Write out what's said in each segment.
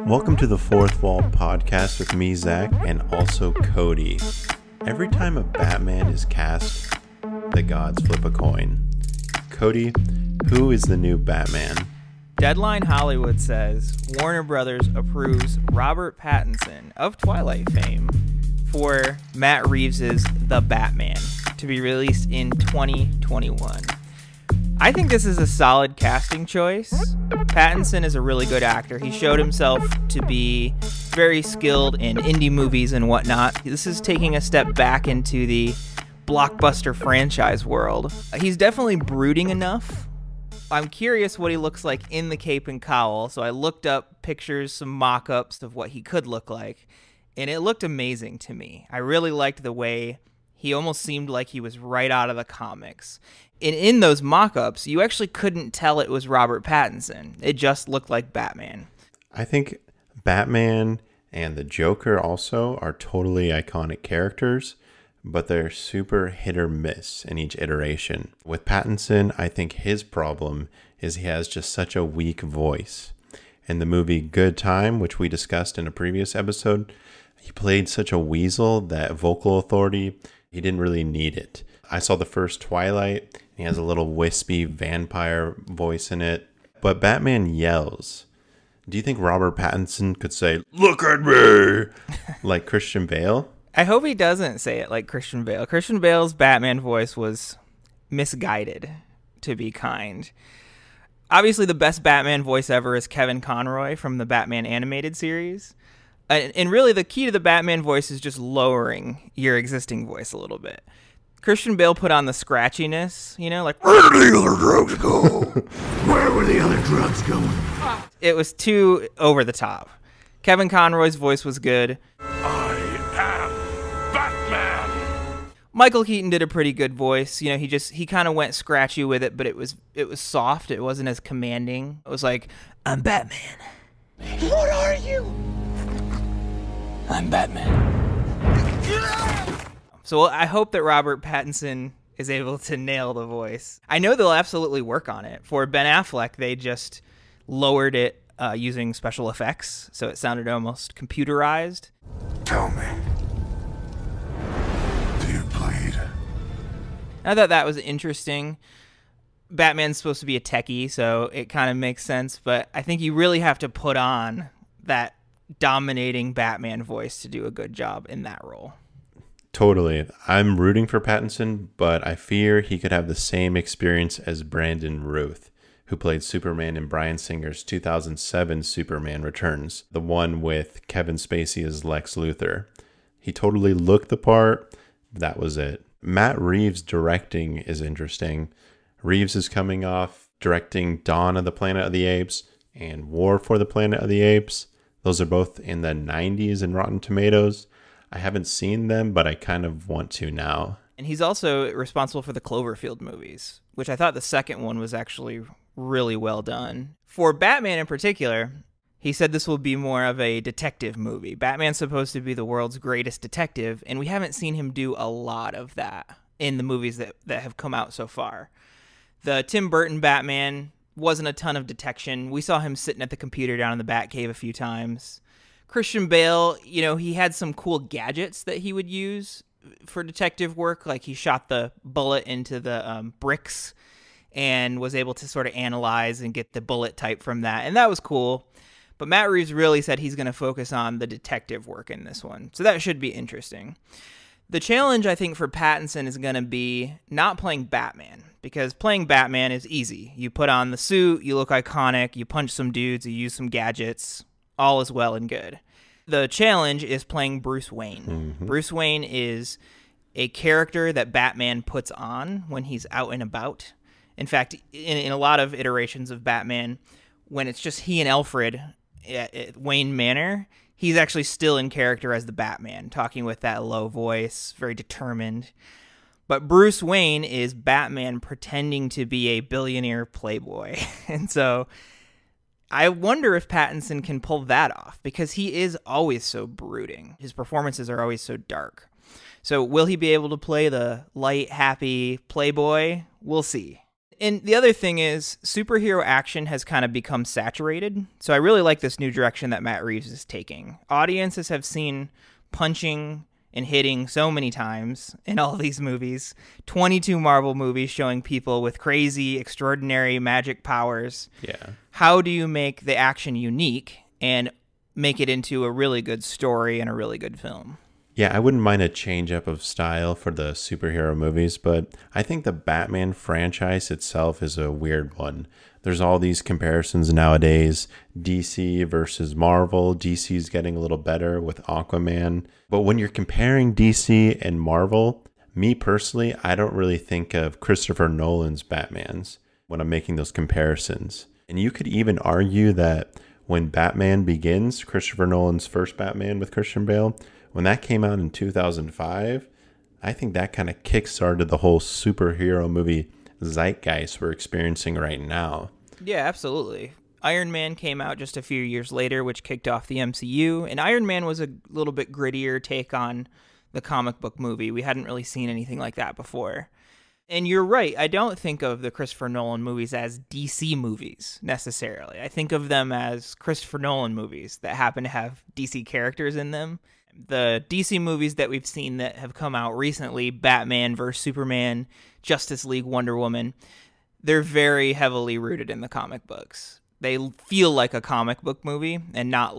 Welcome to the Fourth Wall podcast with me, Zach, and also Cody. Every time a Batman is cast, the gods flip a coin. Cody, who is the new Batman? Deadline Hollywood says Warner Brothers approves Robert Pattinson of Twilight fame for Matt Reeves' The Batman to be released in 2021. I think this is a solid casting choice. Pattinson is a really good actor. He showed himself to be very skilled in indie movies and whatnot. This is taking a step back into the blockbuster franchise world. He's definitely brooding enough. I'm curious what he looks like in the cape and cowl, so I looked up pictures, some mock-ups of what he could look like, and it looked amazing to me. I really liked the way he almost seemed like he was right out of the comics. And in those mock-ups, you actually couldn't tell it was Robert Pattinson. It just looked like Batman. I think Batman and the Joker also are totally iconic characters, but they're super hit or miss in each iteration. With Pattinson, I think his problem is he has just such a weak voice. In the movie Good Time, which we discussed in a previous episode, he played such a weasel that vocal authority, he didn't really need it. I saw the first Twilight. He has a little wispy vampire voice in it. But Batman yells. Do you think Robert Pattinson could say, "Look at me," like Christian Bale? I hope he doesn't say it like Christian Bale. Christian Bale's Batman voice was misguided, to be kind. Obviously, the best Batman voice ever is Kevin Conroy from the Batman animated series. And really, the key to the Batman voice is just lowering your existing voice a little bit. Christian Bale put on the scratchiness, you know, like, "Where did the other drugs go? Where were the other drugs going?" It was too over the top. Kevin Conroy's voice was good. I am Batman. Michael Keaton did a pretty good voice. You know, he kind of went scratchy with it, but it was soft. It wasn't as commanding. It was like, "I'm Batman." What are you? I'm Batman. So I hope that Robert Pattinson is able to nail the voice. I know they'll absolutely work on it. For Ben Affleck, they just lowered it using special effects, so it sounded almost computerized. Tell me, do you bleed? I thought that was interesting. Batman's supposed to be a techie, so it kind of makes sense, but I think you really have to put on that dominating Batman voice to do a good job in that role. Totally. I'm rooting for Pattinson, but I fear he could have the same experience as Brandon Routh, who played Superman in Bryan Singer's 2007 Superman Returns, the one with Kevin Spacey as Lex Luthor. He totally looked the part. That was it. Matt Reeves' directing is interesting. Reeves is coming off directing Dawn of the Planet of the Apes and War for the Planet of the Apes. Those are both in the 90s in Rotten Tomatoes. I haven't seen them, but I kind of want to now. And he's also responsible for the Cloverfield movies, which I thought the second one was actually really well done. For Batman in particular, he said this will be more of a detective movie. Batman's supposed to be the world's greatest detective, and we haven't seen him do a lot of that in the movies that have come out so far. The Tim Burton Batman wasn't a ton of detection. We saw him sitting at the computer down in the Batcave a few times. Christian Bale, you know, he had some cool gadgets that he would use for detective work. Like he shot the bullet into the bricks and was able to sort of analyze and get the bullet type from that. And that was cool. But Matt Reeves really said he's going to focus on the detective work in this one. So that should be interesting. The challenge, I think, for Pattinson is going to be not playing Batman, because playing Batman is easy. You put on the suit, you look iconic, you punch some dudes, you use some gadgets, all is well and good. The challenge is playing Bruce Wayne. Mm-hmm. Bruce Wayne is a character that Batman puts on when he's out and about. In fact, in a lot of iterations of Batman, when it's just he and Alfred at Wayne Manor, he's actually still in character as the Batman, talking with that low voice, very determined. But Bruce Wayne is Batman pretending to be a billionaire playboy. And so I wonder if Pattinson can pull that off, because he is always so brooding. His performances are always so dark. So will he be able to play the light, happy playboy? We'll see. And the other thing is, superhero action has kind of become saturated. So I really like this new direction that Matt Reeves is taking. Audiences have seen punching and hitting so many times in all these movies. 22 Marvel movies showing people with crazy, extraordinary magic powers. Yeah. How do you make the action unique and make it into a really good story and a really good film? Yeah, I wouldn't mind a change up of style for the superhero movies, but I think the Batman franchise itself is a weird one. There's all these comparisons nowadays, DC versus Marvel. DC's getting a little better with Aquaman. But when you're comparing DC and Marvel, me personally, I don't really think of Christopher Nolan's Batmans when I'm making those comparisons. And you could even argue that when Batman Begins, Christopher Nolan's first Batman with Christian Bale, when that came out in 2005, I think that kind of kickstarted the whole superhero movie zeitgeist we're experiencing right now. Yeah, absolutely. Iron Man came out just a few years later, which kicked off the MCU, and Iron Man was a little bit grittier take on the comic book movie. We hadn't really seen anything like that before. And you're right, I don't think of the Christopher Nolan movies as DC movies, necessarily. I think of them as Christopher Nolan movies that happen to have DC characters in them. The DC movies that we've seen that have come out recently, Batman vs. Superman, Justice League, Wonder Woman, they're very heavily rooted in the comic books. They feel like a comic book movie and not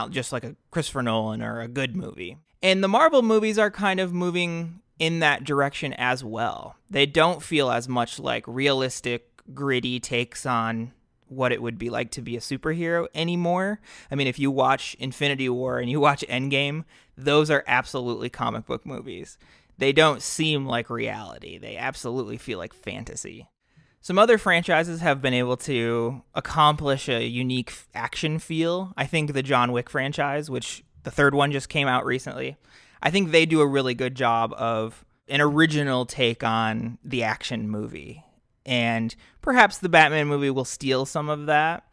just like a Christopher Nolan or a good movie. And the Marvel movies are kind of moving in that direction as well. They don't feel as much like realistic, gritty takes on what it would be like to be a superhero anymore. I mean, if you watch Infinity War and you watch Endgame, those are absolutely comic book movies. They don't seem like reality. They absolutely feel like fantasy. Some other franchises have been able to accomplish a unique action feel. I think the John Wick franchise, which the third one just came out recently, I think they do a really good job of an original take on the action movie. And perhaps the Batman movie will steal some of that.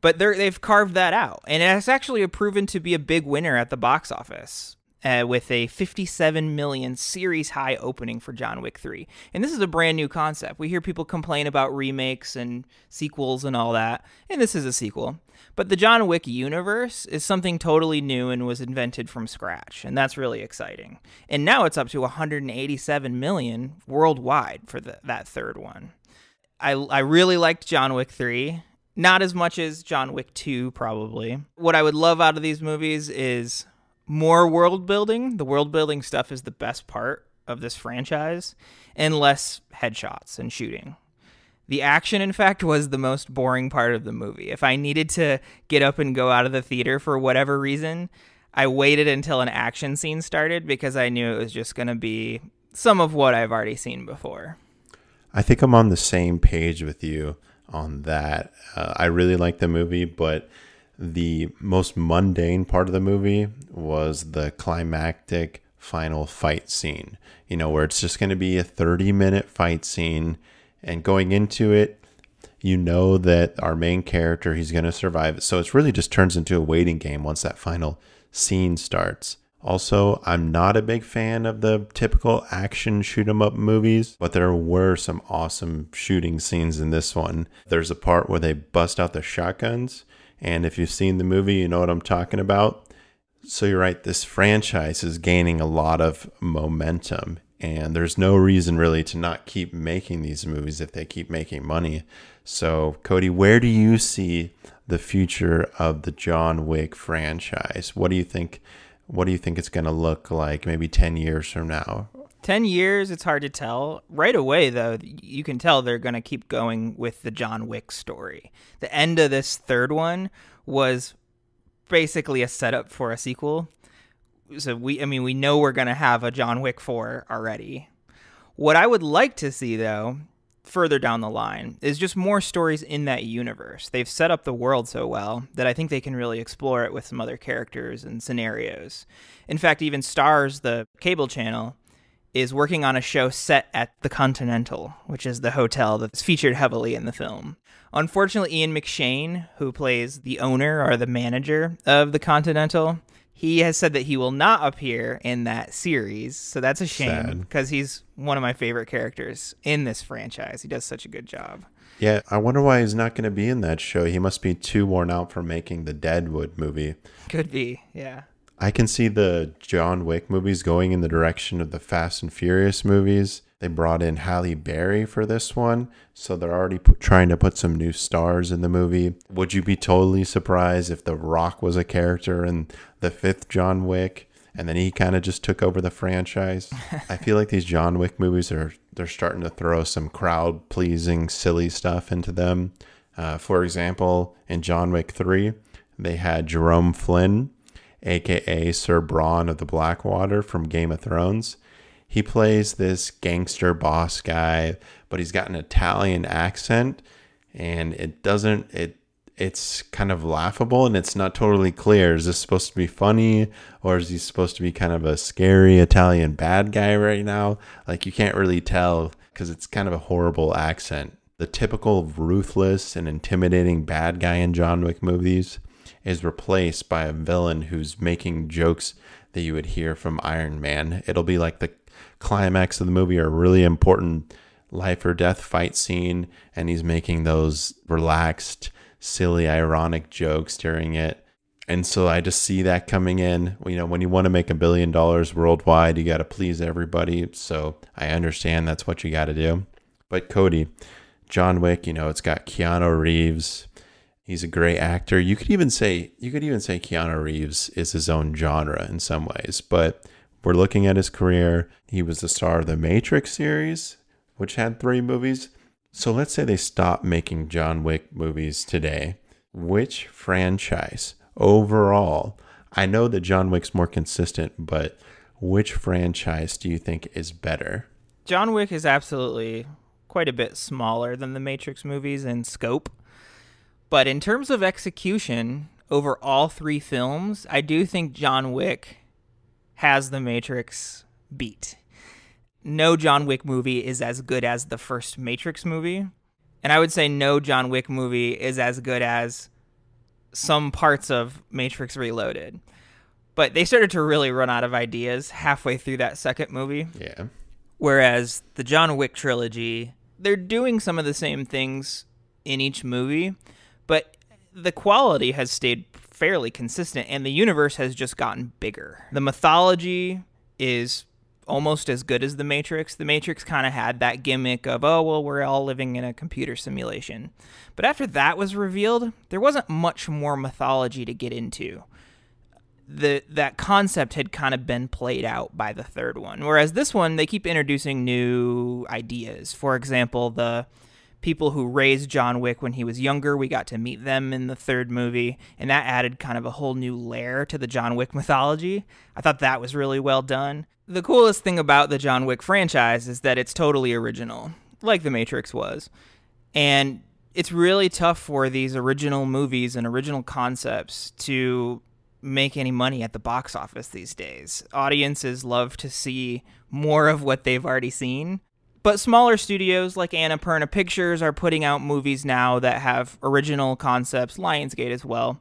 But they've carved that out. And it's actually proven to be a big winner at the box office with a $57 million series-high opening for John Wick 3. And this is a brand new concept. We hear people complain about remakes and sequels and all that. And this is a sequel. But the John Wick universe is something totally new and was invented from scratch. And that's really exciting. And now it's up to $187 million worldwide for that third one. I really liked John Wick 3. Not as much as John Wick 2, probably. What I would love out of these movies is more world building. The world building stuff is the best part of this franchise. And less headshots and shooting. The action, in fact, was the most boring part of the movie. If I needed to get up and go out of the theater for whatever reason, I waited until an action scene started because I knew it was just going to be some of what I've already seen before. I think I'm on the same page with you on that. I really like the movie, but the most mundane part of the movie was the climactic final fight scene, where it's just going to be a 30-minute fight scene. And going into it, you know that our main character, he's going to survive. So it really just turns into a waiting game once that final scene starts. Also, I'm not a big fan of the typical action shoot 'em up movies, but there were some awesome shooting scenes in this one. There's a part where they bust out the shotguns. And if you've seen the movie, you know what I'm talking about. So you're right, this franchise is gaining a lot of momentum. And there's no reason really to not keep making these movies if they keep making money. So, Cody, where do you see the future of the John Wick franchise? What do you think it's going to look like maybe 10 years from now? 10 years, it's hard to tell. Right away, though, you can tell they're going to keep going with the John Wick story. The end of this third one was basically a setup for a sequel. So we know we're going to have a John Wick 4 already. What I would like to see, though, further down the line, is just more stories in that universe. They've set up the world so well that I think they can really explore it with some other characters and scenarios. In fact, even Starz, the cable channel, is working on a show set at the Continental, which is the hotel that's featured heavily in the film. Unfortunately, Ian McShane, who plays the owner or the manager of the Continental, He has said that he will not appear in that series, so that's a shame because he's one of my favorite characters in this franchise. He does such a good job. Yeah, I wonder why he's not going to be in that show. He must be too worn out from making the Deadwood movie. Could be, yeah. I can see the John Wick movies going in the direction of the Fast and Furious movies. They brought in Halle Berry for this one, so they're already trying to put some new stars in the movie. Would you be totally surprised if The Rock was a character in the 5th John Wick, and then he kind of just took over the franchise? I feel like these John Wick movies they're starting to throw some crowd-pleasing, silly stuff into them. For example, in John Wick 3, they had Jerome Flynn, a.k.a. Sir Bronn of the Blackwater from Game of Thrones. He plays this gangster boss guy, but he's got an Italian accent, and it's kind of laughable, and it's not totally clear. Is this supposed to be funny, or is he supposed to be kind of a scary Italian bad guy right now? Like, you can't really tell because it's kind of a horrible accent. The typical ruthless and intimidating bad guy in John Wick movies is replaced by a villain who's making jokes that you would hear from Iron Man. It'll be like the climax of the movie or a really important life or death fight scene, and he's making those relaxed, silly, ironic jokes during it. And so I just see that coming in. You know, when you want to make $1 billion worldwide, you got to please everybody. So I understand that's what you got to do. But Cody, John Wick, you know, it's got Keanu Reeves. He's a great actor. You could even say Keanu Reeves is his own genre in some ways, but we're looking at his career. He was the star of the Matrix series, which had 3 movies. So let's say they stop making John Wick movies today. Which franchise overall, I know that John Wick's more consistent, but which franchise do you think is better? John Wick is absolutely quite a bit smaller than the Matrix movies in scope. But in terms of execution over all 3 films, I do think John Wick has the Matrix beat. No John Wick movie is as good as the first Matrix movie. And I would say no John Wick movie is as good as some parts of Matrix Reloaded. But they started to really run out of ideas halfway through that second movie. Yeah. Whereas the John Wick trilogy, they're doing some of the same things in each movie, but the quality has stayed fairly consistent, and the universe has just gotten bigger. The mythology is almost as good as The Matrix. The Matrix kind of had that gimmick of, oh, well, we're all living in a computer simulation. But after that was revealed, there wasn't much more mythology to get into. That concept had kind of been played out by the third one. Whereas this one, they keep introducing new ideas. For example, the people who raised John Wick when he was younger, we got to meet them in the third movie, and that added kind of a whole new layer to the John Wick mythology. I thought that was really well done. The coolest thing about the John Wick franchise is that it's totally original, like The Matrix was. And it's really tough for these original movies and original concepts to make any money at the box office these days. Audiences love to see more of what they've already seen. But smaller studios like Annapurna Pictures are putting out movies now that have original concepts, Lionsgate as well,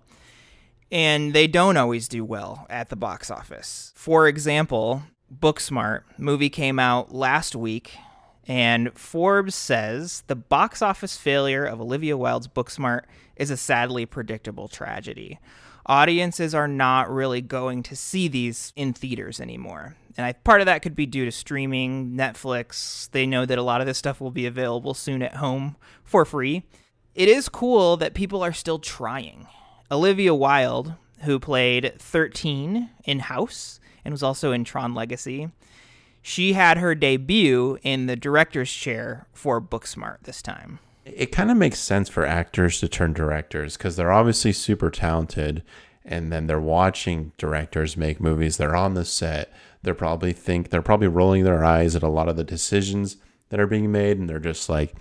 and they don't always do well at the box office. For example, Booksmart movie came out last week, and Forbes says the box office failure of Olivia Wilde's Booksmart is a sadly predictable tragedy. Audiences are not really going to see these in theaters anymore. And part of that could be due to streaming, Netflix. They know that a lot of this stuff will be available soon at home for free. It is cool that people are still trying. Olivia Wilde, who played 13 in House and was also in Tron Legacy, she had her debut in the director's chair for Booksmart this time. It kind of makes sense for actors to turn directors because they're obviously super talented, and then they're watching directors make movies. They're on the set. They're probably rolling their eyes at a lot of the decisions that are being made, and they're just like,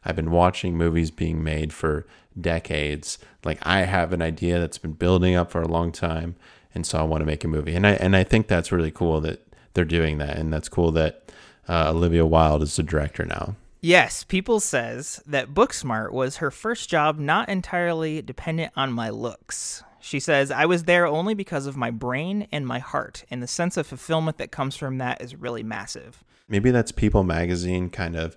I've been watching movies being made for decades. Like, I have an idea that's been building up for a long time, and so I want to make a movie. And I think that's really cool that they're doing that, and that's cool that Olivia Wilde is the director now. Yes, People says that Booksmart was her first job not entirely dependent on my looks. She says, "I was there only because of my brain and my heart, and the sense of fulfillment that comes from that is really massive." Maybe that's People magazine kind of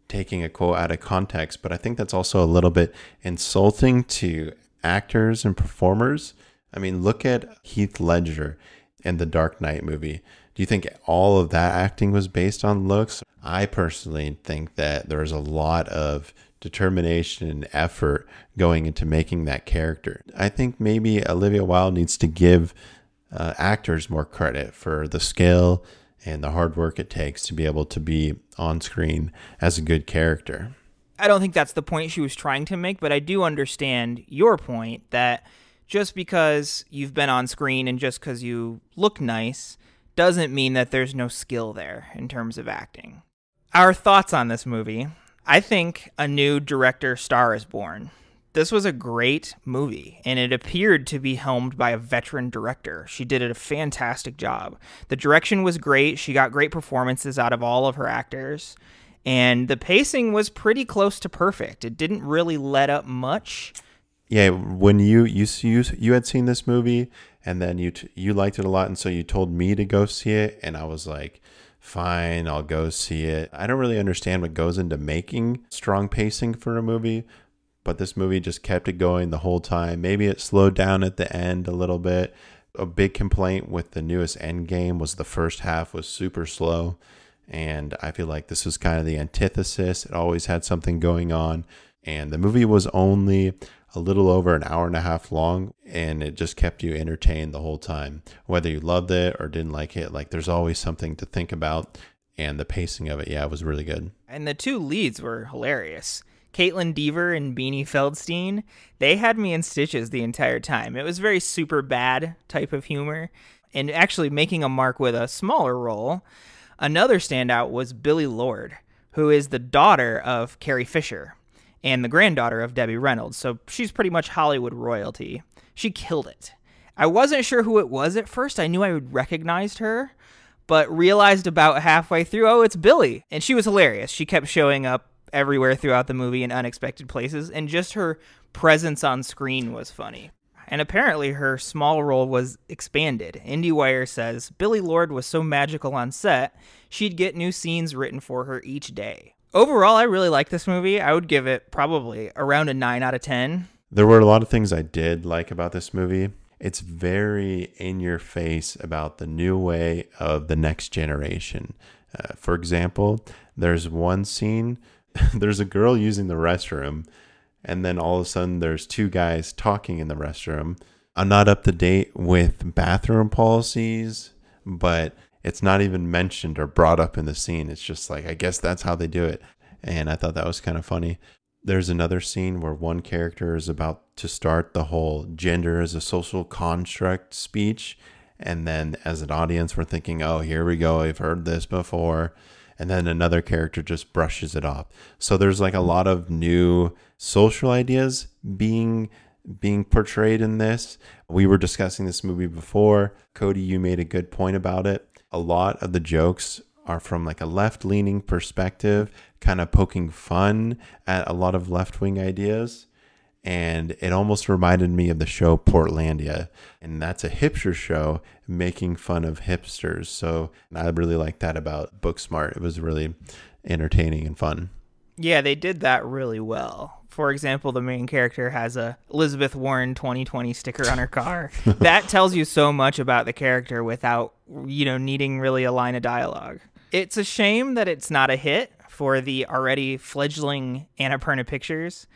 taking a quote out of context, but I think that's also a little bit insulting to actors and performers. I mean, look at Heath Ledger in the Dark Knight movie. Do you think all of that acting was based on looks? I personally think that there's a lot of determination and effort going into making that character. I think maybe Olivia Wilde needs to give actors more credit for the skill and the hard work it takes to be able to be on screen as a good character. I don't think that's the point she was trying to make, but I do understand your point that just because you've been on screen and just because you look nice doesn't mean that there's no skill there in terms of acting. Our thoughts on this movie. I think a new director star is born. This was a great movie, and it appeared to be helmed by a veteran director. She did a fantastic job. The direction was great. She got great performances out of all of her actors, and the pacing was pretty close to perfect. It didn't really let up much. Yeah, when you had seen this movie, and then you liked it a lot, and so you told me to go see it, and I was like, fine, I'll go see it. I don't really understand what goes into making strong pacing for a movie, but this movie just kept it going the whole time. Maybe it slowed down at the end a little bit. A big complaint with the newest Endgame was the first half was super slow, and I feel like this was kind of the antithesis. It always had something going on, and the movie was only a little over an hour and a half long, and it just kept you entertained the whole time. Whether you loved it or didn't like it, like there's always something to think about, and the pacing of it, yeah, it was really good. And the two leads were hilarious. Caitlin Dever and Beanie Feldstein, they had me in stitches the entire time. It was very super bad type of humor, and actually making a mark with a smaller role. Another standout was Billie Lourd, who is the daughter of Carrie Fisher and the granddaughter of Debbie Reynolds, so she's pretty much Hollywood royalty. She killed it. I wasn't sure who it was at first. I knew I would recognize her, but realized about halfway through, oh, it's Billie. And she was hilarious. She kept showing up everywhere throughout the movie in unexpected places, and just her presence on screen was funny. And apparently her small role was expanded. IndieWire says Billie Lourd was so magical on set, she'd get new scenes written for her each day. Overall, I really like this movie. I would give it probably around a 9 out of 10. There were a lot of things I did like about this movie. It's very in your face about the new way of the next generation. For example, there's one scene, there's a girl using the restroom, and then all of a sudden there's two guys talking in the restroom. I'm not up to date with bathroom policies, but it's not even mentioned or brought up in the scene. It's just like, I guess that's how they do it. And I thought that was kind of funny. There's another scene where one character is about to start the whole gender as a social construct speech. And then as an audience, we're thinking, oh, here we go. I've heard this before. And then another character just brushes it off. So there's like a lot of new social ideas being portrayed in this. We were discussing this movie before. Cody, you made a good point about it. A lot of the jokes are from like a left-leaning perspective, kind of poking fun at a lot of left-wing ideas. And it almost reminded me of the show Portlandia. And that's a hipster show making fun of hipsters. So I really like that about Booksmart. It was really entertaining and fun. Yeah, they did that really well. For example, the main character has a Elizabeth Warren 2020 sticker on her car. That tells you so much about the character without, needing really a line of dialogue. It's a shame that it's not a hit for the already fledgling Annapurna Pictures.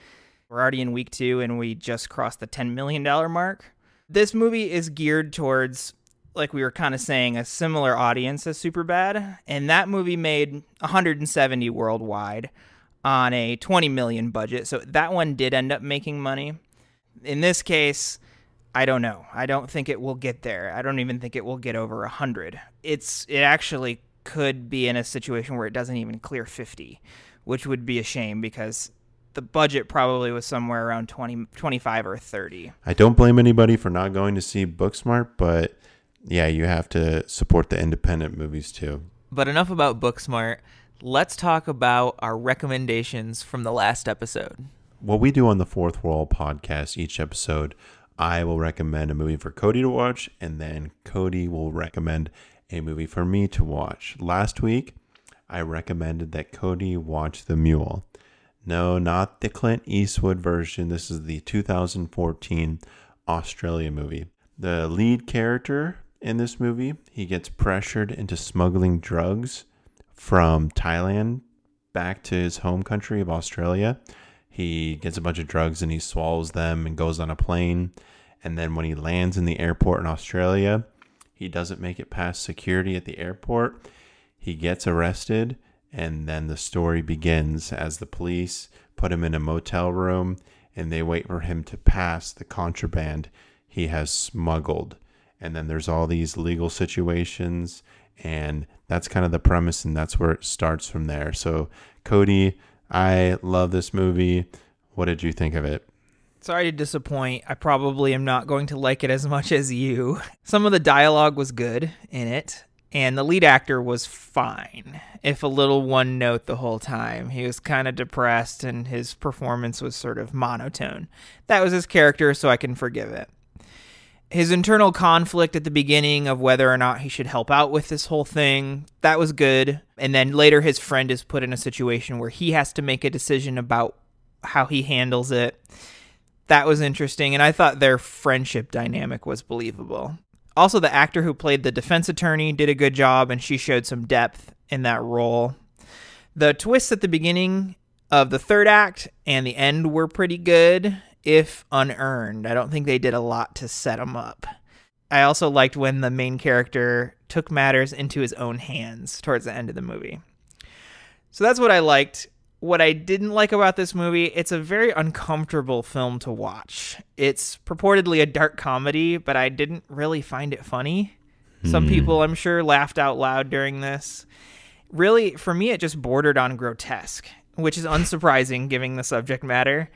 We're already in week 2 and we just crossed the $10 million mark. This movie is geared towards, like we were kind of saying, a similar audience as Superbad. And that movie made 170 worldwide on a 20 million budget. So that one did end up making money. In this case, I don't know. I don't think it will get there. I don't even think it will get over 100. It actually could be in a situation where it doesn't even clear 50, which would be a shame because the budget probably was somewhere around 25 or 30. I don't blame anybody for not going to see Booksmart, but yeah, you have to support the independent movies too. But enough about Booksmart. Let's talk about our recommendations from the last episode. What we do on the Fourth Wall podcast, each episode, I will recommend a movie for Cody to watch, and then Cody will recommend a movie for me to watch. Last week, I recommended that Cody watch The Mule. No, not the Clint Eastwood version. This is the 2014 Australia movie. The lead character in this movie, he gets pressured into smuggling drugs from Thailand back to his home country of Australia. He gets a bunch of drugs and he swallows them and goes on a plane. And then when he lands in the airport in Australia, he doesn't make it past security at the airport. He gets arrested, and then the story begins as the police put him in a motel room and they wait for him to pass the contraband he has smuggled. And then there's all these legal situations, and that's kind of the premise, and that's where it starts from there. So, Cody, I love this movie. What did you think of it? Sorry to disappoint. I probably am not going to like it as much as you. Some of the dialogue was good in it, and the lead actor was fine, if a little one note the whole time. He was kind of depressed, and his performance was sort of monotone. That was his character, so I can forgive it. His internal conflict at the beginning of whether or not he should help out with this whole thing, that was good. And then later his friend is put in a situation where he has to make a decision about how he handles it. That was interesting, and I thought their friendship dynamic was believable. Also, the actor who played the defense attorney did a good job, and she showed some depth in that role. The twists at the beginning of the third act and the end were pretty good, if unearned. I don't think they did a lot to set them up. I also liked when the main character took matters into his own hands towards the end of the movie. So that's what I liked. What I didn't like about this movie, it's a very uncomfortable film to watch. It's purportedly a dark comedy, but I didn't really find it funny. Some people, I'm sure, laughed out loud during this. Really, for me, it just bordered on grotesque, which is unsurprising given the subject matter.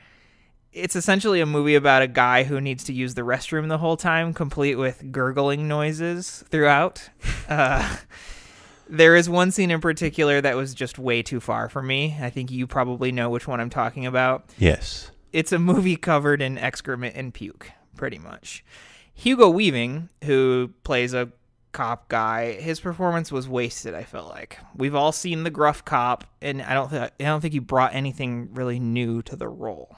It's essentially a movie about a guy who needs to use the restroom the whole time, complete with gurgling noises throughout. There is one scene in particular that was just way too far for me. I think you probably know which one I'm talking about. Yes. It's a movie covered in excrement and puke, pretty much. Hugo Weaving, who plays a cop guy, his performance was wasted, I felt like. We've all seen the gruff cop, and I don't think he brought anything really new to the role.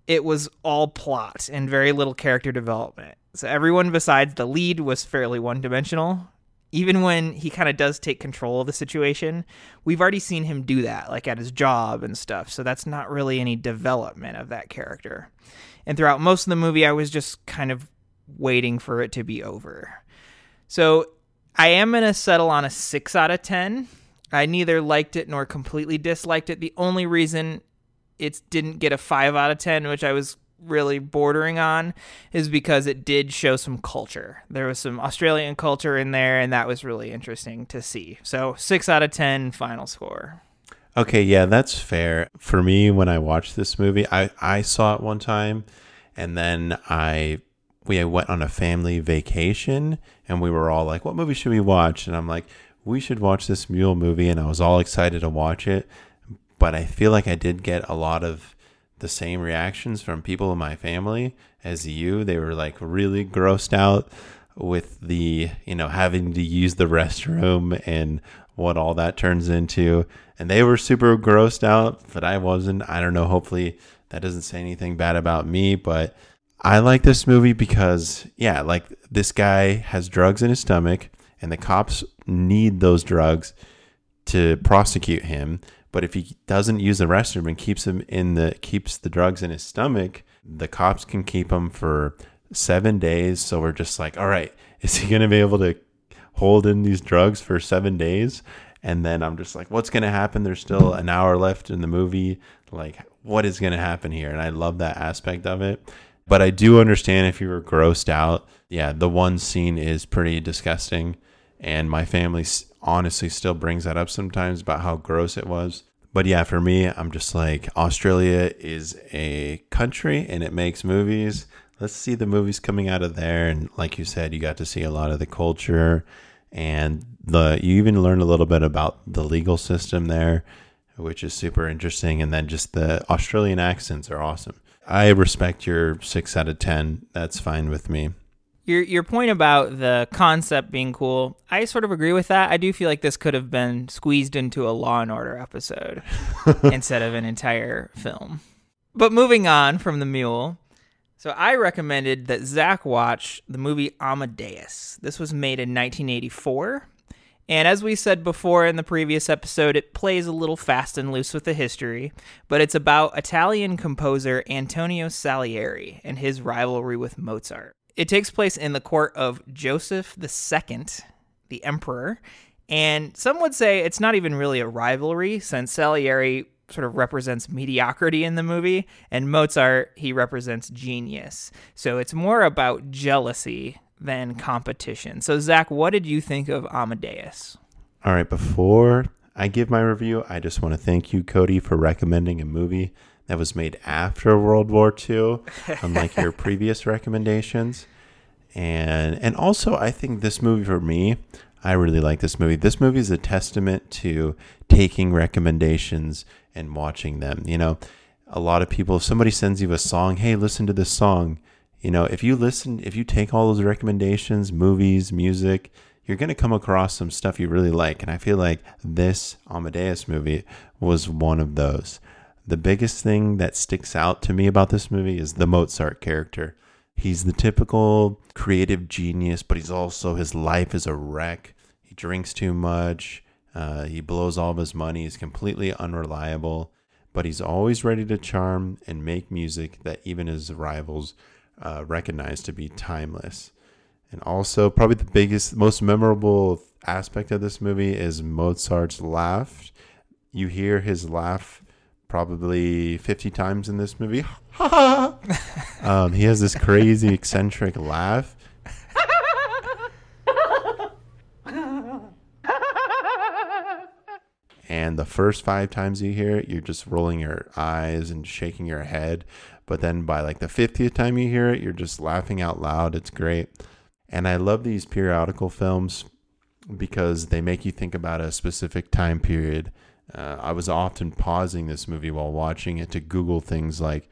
It was all plot and very little character development. So everyone besides the lead was fairly one-dimensional. Even when he kind of does take control of the situation, we've already seen him do that, like at his job and stuff. So that's not really any development of that character. And throughout most of the movie, I was just kind of waiting for it to be over. So I am going to settle on a 6 out of 10. I neither liked it nor completely disliked it. The only reason it didn't get a 5 out of 10, which I was really bordering on, is because it did show some culture. There was some Australian culture in there, and that was really interesting to see. So 6 out of 10 final score. Okay, yeah, that's fair. For me, when I watched this movie, I saw it one time, and then we went on a family vacation, and we were all like, what movie should we watch? And I'm like, we should watch this Mule movie, and I was all excited to watch it. But I feel like I did get a lot of the same reactions from people in my family as you. They were like really grossed out with the, having to use the restroom and what all that turns into. And they were super grossed out, but I wasn't. I don't know. Hopefully that doesn't say anything bad about me, but I like this movie because, yeah, like this guy has drugs in his stomach and the cops need those drugs to prosecute him. But if he doesn't use the restroom and keeps the drugs in his stomach, the cops can keep him for 7 days. So we're just like, all right, is he going to be able to hold in these drugs for 7 days? And then I'm just like, what's going to happen? There's still an hour left in the movie. Like, what is going to happen here? And I love that aspect of it. But I do understand if you were grossed out. Yeah, the one scene is pretty disgusting. And my family honestly still brings that up sometimes about how gross it was. But yeah, for me, I'm just like, Australia is a country and it makes movies. Let's see the movies coming out of there. And like you said, you got to see a lot of the culture, and you even learn a little bit about the legal system there, which is super interesting. And then just the Australian accents are awesome. I respect your 6 out of 10. That's fine with me. Your point about the concept being cool, I sort of agree with that. I do feel like this could have been squeezed into a Law and Order episode instead of an entire film. But moving on from the Mule, so I recommended that Zach watch the movie Amadeus. This was made in 1984. And as we said before in the previous episode, it plays a little fast and loose with the history, but it's about Italian composer Antonio Salieri and his rivalry with Mozart. It takes place in the court of Joseph II, the emperor, and some would say it's not even really a rivalry, since Salieri sort of represents mediocrity in the movie, and Mozart, he represents genius. So it's more about jealousy than competition. So Zach, what did you think of Amadeus? All right, before I give my review, I just want to thank you, Cody, for recommending a movie that was made after World War II, unlike your previous recommendations. And also, I think this movie, for me, I really like this movie. This movie is a testament to taking recommendations and watching them. You know, a lot of people, if somebody sends you a song, hey, listen to this song. You know, if you take all those recommendations, movies, music, you're going to come across some stuff you really like. And I feel like this Amadeus movie was one of those. The biggest thing that sticks out to me about this movie is the Mozart character. He's the typical creative genius, but his life is a wreck. He drinks too much. He blows all of his money. He's completely unreliable, but he's always ready to charm and make music that even his rivals recognize to be timeless. And also, probably the biggest, most memorable aspect of this movie is Mozart's laugh. You hear his laugh probably 50 times in this movie. He has this crazy eccentric laugh. And the first 5 times you hear it, you're just rolling your eyes and shaking your head. But then by like the 50th time you hear it, you're just laughing out loud. It's great. And I love these periodical films because they make you think about a specific time period. I was often pausing this movie while watching it to Google things like,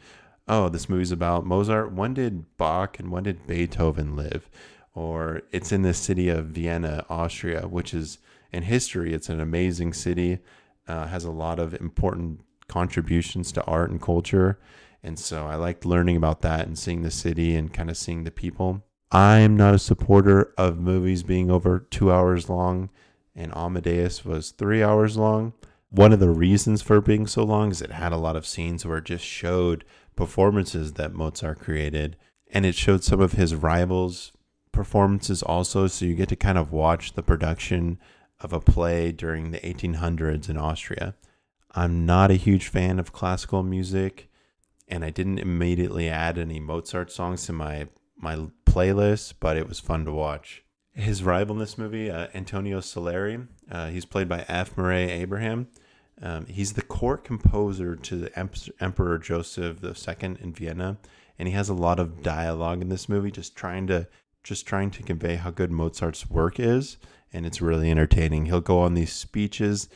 oh, this movie's about Mozart. When did Bach and when did Beethoven live? Or it's in the city of Vienna, Austria, which is in history, it's an amazing city, has a lot of important contributions to art and culture. And so I liked learning about that and seeing the city and kind of seeing the people. I'm not a supporter of movies being over 2 hours long, and Amadeus was 3 hours long. One of the reasons for it being so long is it had a lot of scenes where it just showed performances that Mozart created, and it showed some of his rivals' performances also, so you get to kind of watch the production of a play during the 1800s in Austria. I'm not a huge fan of classical music, and I didn't immediately add any Mozart songs to my playlist, but it was fun to watch. His rival in this movie, Antonio Salieri, he's played by F. Murray Abraham. He's the court composer to the Emperor Joseph II in Vienna, and he has a lot of dialogue in this movie, just trying to convey how good Mozart's work is, and it's really entertaining. He'll go on these speeches,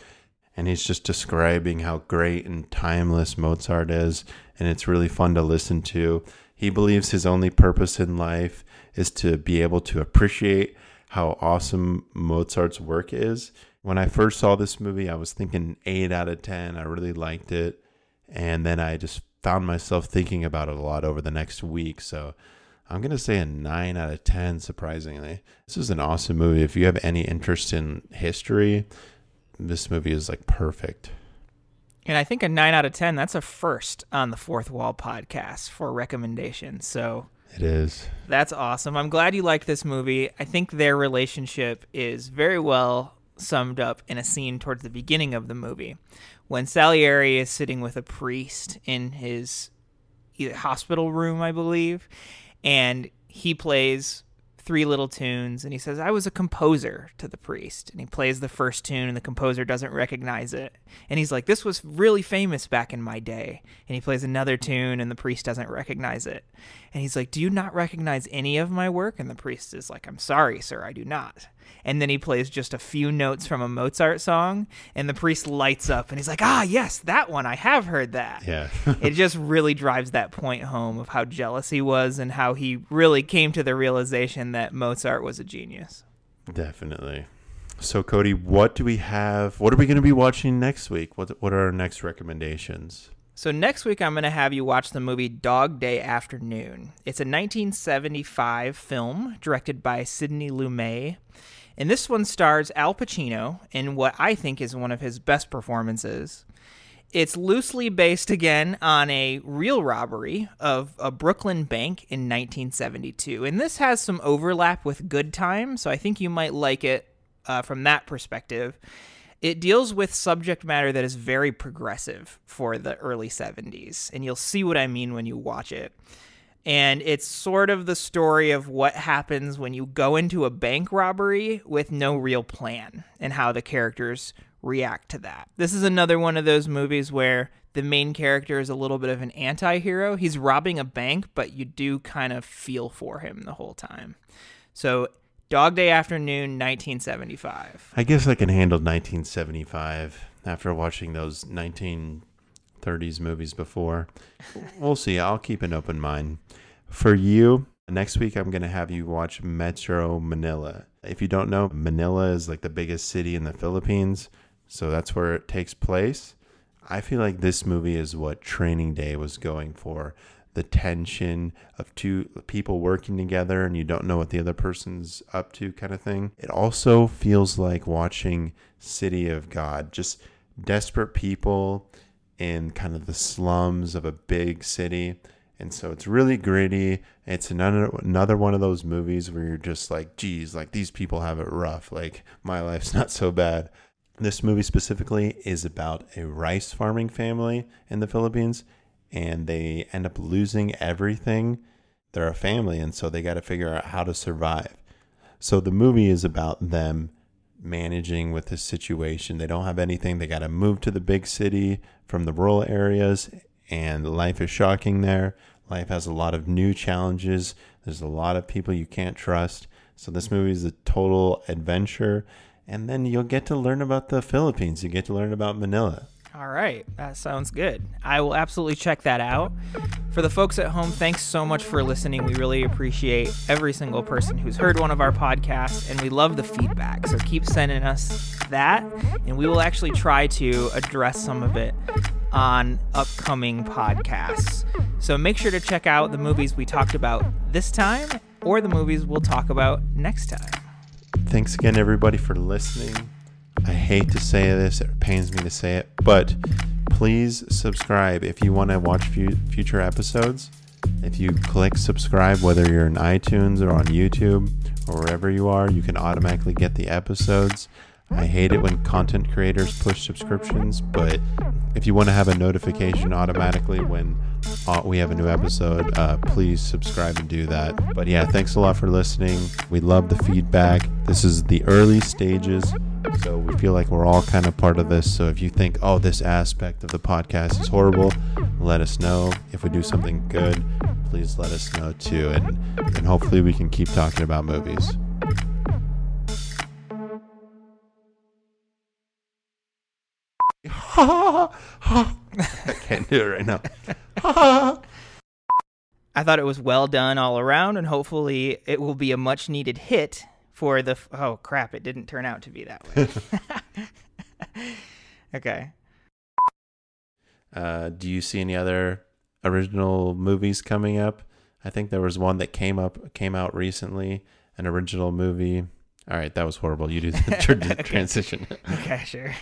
and he's just describing how great and timeless Mozart is, and it's really fun to listen to. He believes his only purpose in life is to be able to appreciate how awesome Mozart's work is. When I first saw this movie, I was thinking 8 out of 10. I really liked it. And then I just found myself thinking about it a lot over the next week. So I'm going to say a 9 out of 10, surprisingly. This is an awesome movie. If you have any interest in history, this movie is like perfect. And I think a 9 out of 10, that's a first on the Fourth Wall podcast for recommendations. So it is. That's awesome. I'm glad you liked this movie. I think their relationship is very well summed up in a scene towards the beginning of the movie when Salieri is sitting with a priest in his hospital room, I believe, and he plays 3 little tunes, and he says, I was a composer, to the priest. And he plays the first tune, and the composer doesn't recognize it. And he's like, this was really famous back in my day. And he plays another tune, and the priest doesn't recognize it. And he's like, do you not recognize any of my work? And the priest is like, I'm sorry, sir, I do not. and then he plays just a few notes from a Mozart song, and the priest lights up, and he's like, ah, yes, that one, I have heard that. Yeah. It just really drives that point home of how jealous he was and how he really came to the realization that Mozart was a genius. Definitely. So, Cody, what do we have? What are we going to be watching next week? What are our next recommendations? So next week, I'm going to have you watch the movie Dog Day Afternoon. It's a 1975 film directed by Sidney Lumet. And this one stars Al Pacino in what I think is one of his best performances. It's loosely based, again, on a real robbery of a Brooklyn bank in 1972. And this has some overlap with Good Time, so I think you might like it from that perspective. It deals with subject matter that is very progressive for the early 70s, and you'll see what I mean when you watch it. And it's sort of the story of what happens when you go into a bank robbery with no real plan and how the characters react to that. This is another one of those movies where the main character is a little bit of an anti-hero. He's robbing a bank, but you do kind of feel for him the whole time. So Dog Day Afternoon, 1975. I guess I can handle 1975 after watching those 1930s movies before. We'll see. I'll keep an open mind. For you, next week I'm going to have you watch Metro Manila. If you don't know, Manila is like the biggest city in the Philippines, so that's where it takes place. I feel like this movie is what Training Day was going for. The tension of two people working together and you don't know what the other person's up to kind of thing. It also feels like watching City of God, just desperate people in kind of the slums of a big city. And so it's really gritty. It's another one of those movies where you're just like, geez, like these people have it rough. Like my life's not so bad. This movie specifically is about a rice farming family in the Philippines, and they end up losing everything. They're a family, and so they got to figure out how to survive. So the movie is about them managing with this situation. They don't have anything. They got to move to the big city from the rural areas, and life is shocking there. Life has a lot of new challenges. There's a lot of people you can't trust. So this movie is a total adventure. And then you'll get to learn about the Philippines. You get to learn about Manila. All right, that sounds good. I will absolutely check that out. For the folks at home, thanks so much for listening. We really appreciate every single person who's heard one of our podcasts, and we love the feedback. So keep sending us that, and we will actually try to address some of it on upcoming podcasts. So make sure to check out the movies we talked about this time or the movies we'll talk about next time. Thanks again, everybody, for listening. I hate to say this, it pains me to say it, but please subscribe if you want to watch future episodes. If you click subscribe, whether you're in iTunes or on YouTube or wherever you are, you can automatically get the episodes. I hate it when content creators push subscriptions, but if you want to have a notification automatically when we have a new episode, please subscribe and do that. But yeah, thanks a lot for listening. We love the feedback. This is the early stages, so we feel like we're all kind of part of this. So if you think, oh, this aspect of the podcast is horrible, let us know. If we do something good, please let us know too. And hopefully we can keep talking about movies. I can't do it right now. I thought it was well done all around, and hopefully it will be a much needed hit for the... Oh, crap, it didn't turn out to be that way. Okay. Do you see any other original movies coming up? I think there was one that came out recently, an original movie. All right, that was horrible. You do the transition. Okay, sure.